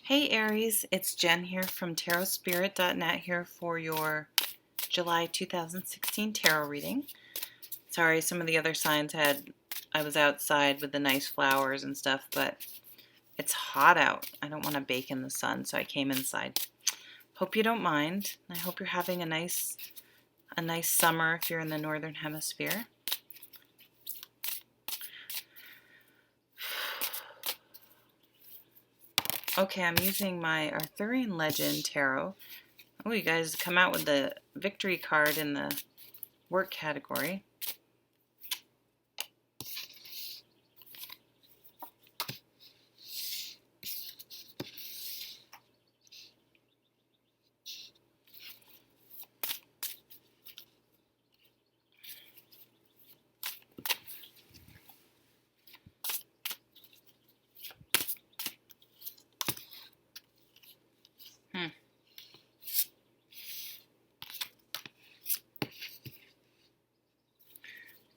Hey Aries, it's Jen here from tarotspirit.net here for your July 2016 tarot reading. Sorry, some of the other signs I was outside with the nice flowers and stuff, but it's hot out. I don't want to bake in the sun, so I came inside. Hope you don't mind. I hope you're having a nice summer if you're in the northern hemisphere. Okay, I'm using my Arthurian Legend Tarot. Oh, you guys come out with the victory card in the work category.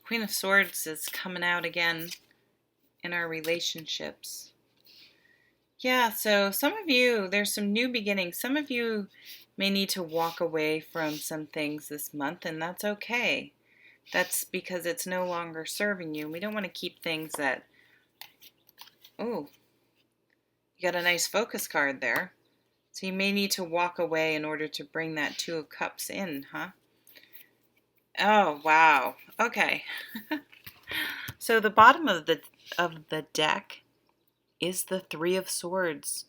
Queen of Swords is coming out again in our relationships. Yeah, so some of you, there's some new beginnings. Some of you may need to walk away from some things this month, and that's okay. That's because it's no longer serving you. We don't want to keep things that, oh, you got a nice focus card there. So you may need to walk away in order to bring that Two of Cups in, huh? Oh, wow. Okay. So the bottom of the deck is the Three of Swords.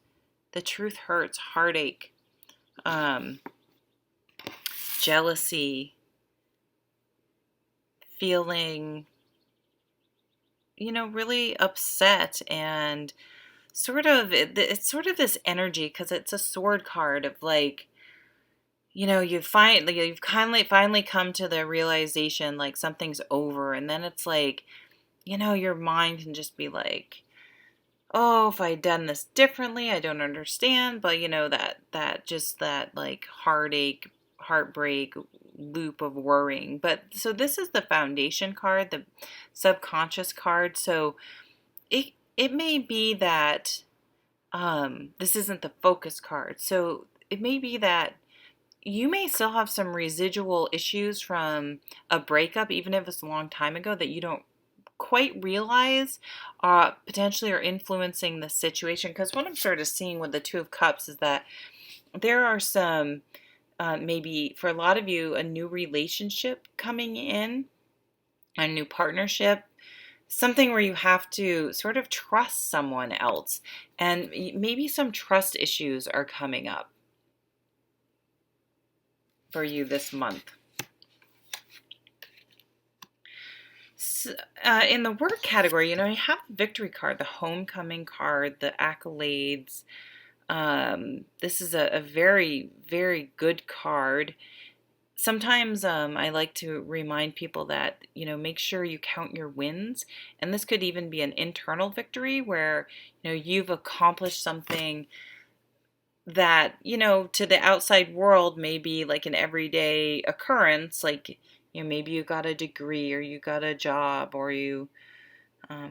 The truth hurts, heartache, jealousy, feeling, really upset, and it's sort of this energy because it's a sword card of like, you've finally come to the realization like something's over, and then it's like, your mind can just be like, oh, if I had done this differently, I don't understand, but that like heartache, heartbreak loop of worrying. But so this is the foundation card, the subconscious card. So it may be that this isn't the focus card. So it may be that you may still have some residual issues from a breakup, even if it's a long time ago, that you don't quite realize potentially are influencing the situation. Because what I'm sort of seeing with the Two of Cups is that there are some, maybe for a lot of you, a new relationship coming in, a new partnership, something where you have to sort of trust someone else. And maybe some trust issues are coming up for you this month. So, in the work category, you have the victory card, the homecoming card, the accolades. This is a very, very good card. Sometimes I like to remind people that, make sure you count your wins. And this could even be an internal victory where, you've accomplished something that, to the outside world may be like an everyday occurrence. Like, maybe you got a degree or you got a job or you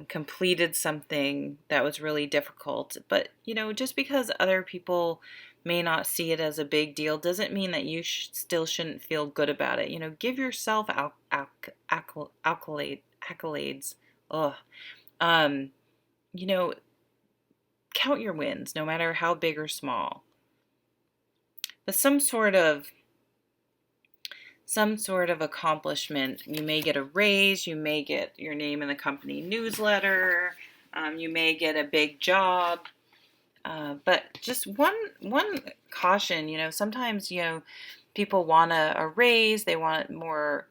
completed something that was really difficult. But, just because other people may not see it as a big deal doesn't mean that you still shouldn't feel good about it. Give yourself accolades. Ugh. You know, count your wins, no matter how big or small. But some sort of accomplishment. You may get a raise, you may get your name in the company newsletter, you may get a big job. But just one caution, sometimes, people want a raise, they want more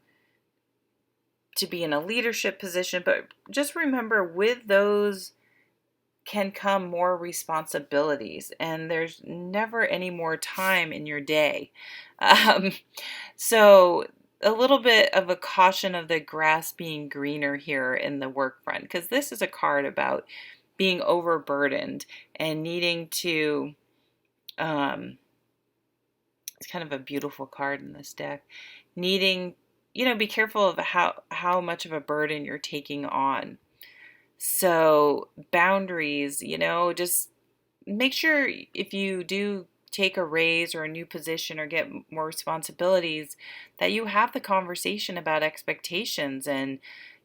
to be in a leadership position, but just remember with those can come more responsibilities, and there's never any more time in your day. So a little bit of a caution of the grass being greener here in the work front, because this is a card about being overburdened and needing to, it's kind of a beautiful card in this deck, needing, be careful of how much of a burden you're taking on. So boundaries, just make sure if you do take a raise or a new position or get more responsibilities, that you have the conversation about expectations. And,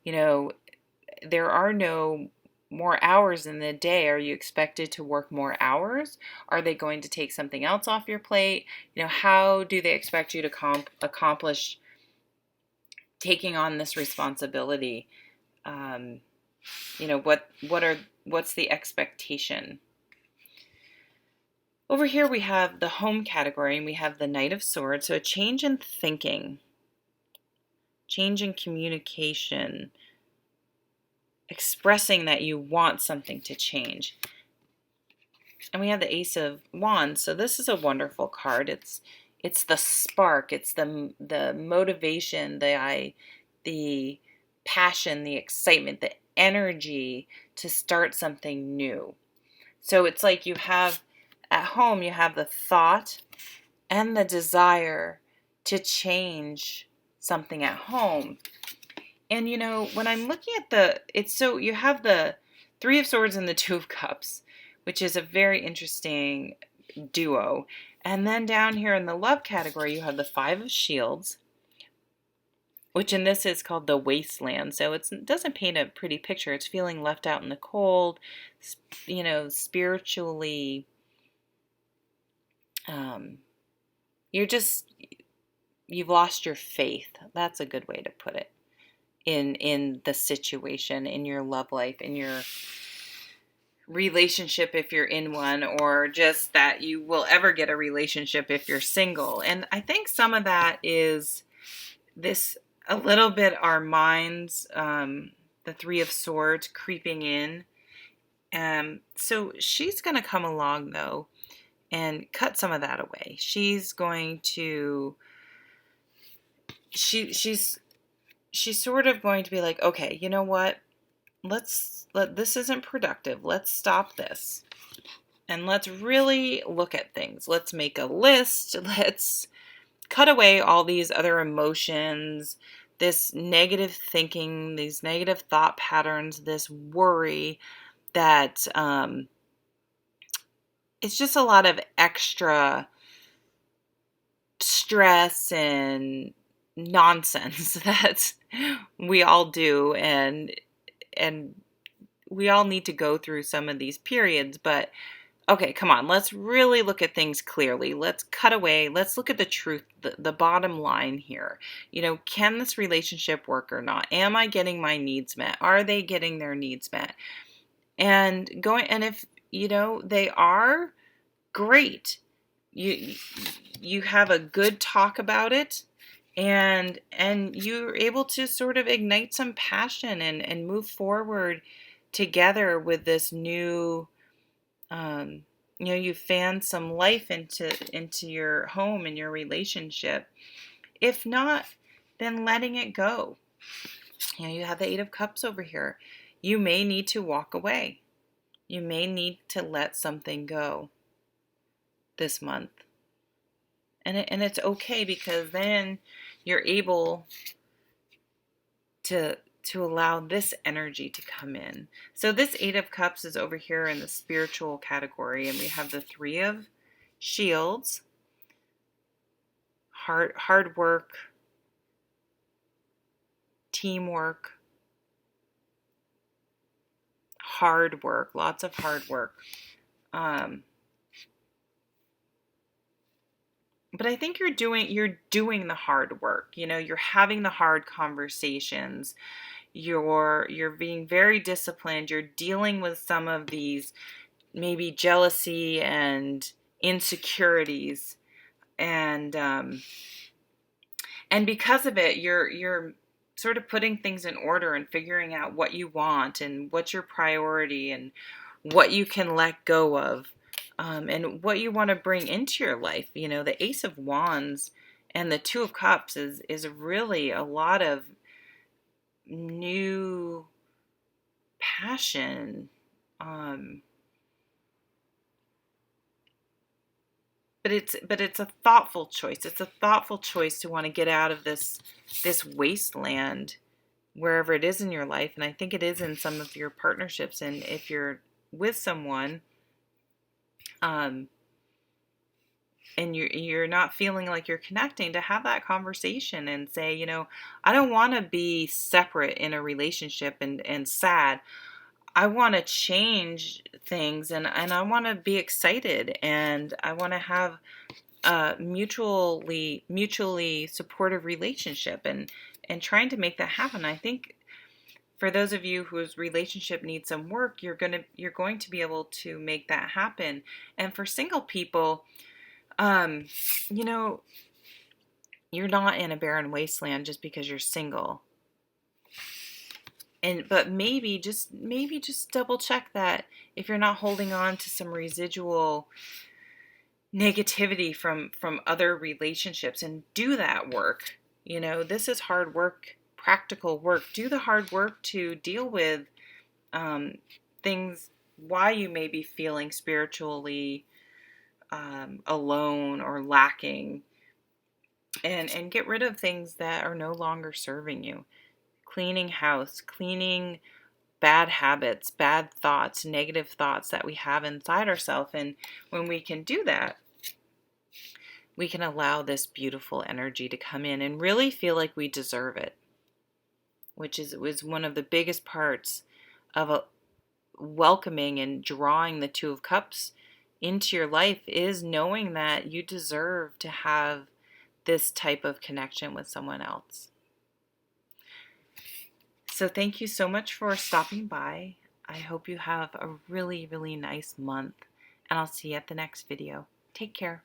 you know, there are no more hours in the day. Are you expected to work more hours? Are they going to take something else off your plate? How do they expect you to accomplish taking on this responsibility? Um, what's the expectation? Over here we have the home category, and we have the Knight of Swords. So a change in thinking, change in communication, expressing that you want something to change. And we have the Ace of Wands. So this is a wonderful card. It's the spark, it's the motivation, the passion, the excitement, the energy to start something new. So it's like you have at home, you have the thought and the desire to change something at home. And when I'm looking at you have the Three of Swords and the Two of Cups, which is a very interesting duo. And then down here in the love category, you have the Five of Shields, which in this is called the wasteland. So it doesn't paint a pretty picture. It's feeling left out in the cold, spiritually. You've lost your faith. That's a good way to put it in the situation, in your love life, in your relationship if you're in one, or just that you will ever get a relationship if you're single. And I think some of that is this a little bit our minds, the Three of Swords creeping in. So she's going to come along though and cut some of that away. She's going to she's sort of going to be like, okay, you know what? This isn't productive. Let's stop this. And let's really look at things. Let's make a list. Let's cut away all these other emotions, this negative thinking, these negative thought patterns, this worry that it's just a lot of extra stress and nonsense that we all do, and we all need to go through some of these periods. But okay, come on, let's really look at things clearly. Let's cut away. Let's look at the truth, the bottom line here. Can this relationship work or not? Am I getting my needs met? Are they getting their needs met? And if they are, great. You have a good talk about it, and you're able to sort of ignite some passion and move forward together with this new you fan some life into your home and your relationship. If not, then letting it go. You have the Eight of Cups over here. You may need to walk away. You may need to let something go this month. And it's okay, because then you're able to allow this energy to come in. So this Eight of Cups is over here in the spiritual category, and we have the Three of Shields, hard work, teamwork, hard work, lots of hard work. But I think you're doing the hard work. You're having the hard conversations. You're being very disciplined. You're dealing with some of these maybe jealousy and insecurities, and because of it, you're sort of putting things in order and figuring out what you want and what's your priority and what you can let go of, and what you want to bring into your life. The Ace of Wands and the Two of Cups is really a lot of new passion, but it's a thoughtful choice. It's a thoughtful choice to want to get out of this wasteland, wherever it is in your life. And I think it is in some of your partnerships. And if you're with someone, um, and you're not feeling like you're connecting, to have that conversation and say, I don't want to be separate in a relationship and sad. I want to change things, and I want to be excited, and I want to have a mutually supportive relationship, and trying to make that happen. I think for those of you whose relationship needs some work, you're going to be able to make that happen. And for single people, um, you know, you're not in a barren wasteland just because you're single. But maybe just double check that if you're not holding on to some residual negativity from other relationships, and do that work. This is hard work, practical work. Do the hard work to deal with um, things, why you may be feeling spiritually alone or lacking, and get rid of things that are no longer serving you. Cleaning house, cleaning bad habits, bad thoughts, negative thoughts that we have inside ourselves. And when we can do that, we can allow this beautiful energy to come in and really feel like we deserve it, which was one of the biggest parts of welcoming and drawing the Two of Cups into your life, is knowing that you deserve to have this type of connection with someone else. So thank you so much for stopping by. I hope you have a really, really nice month, and I'll see you at the next video. Take care.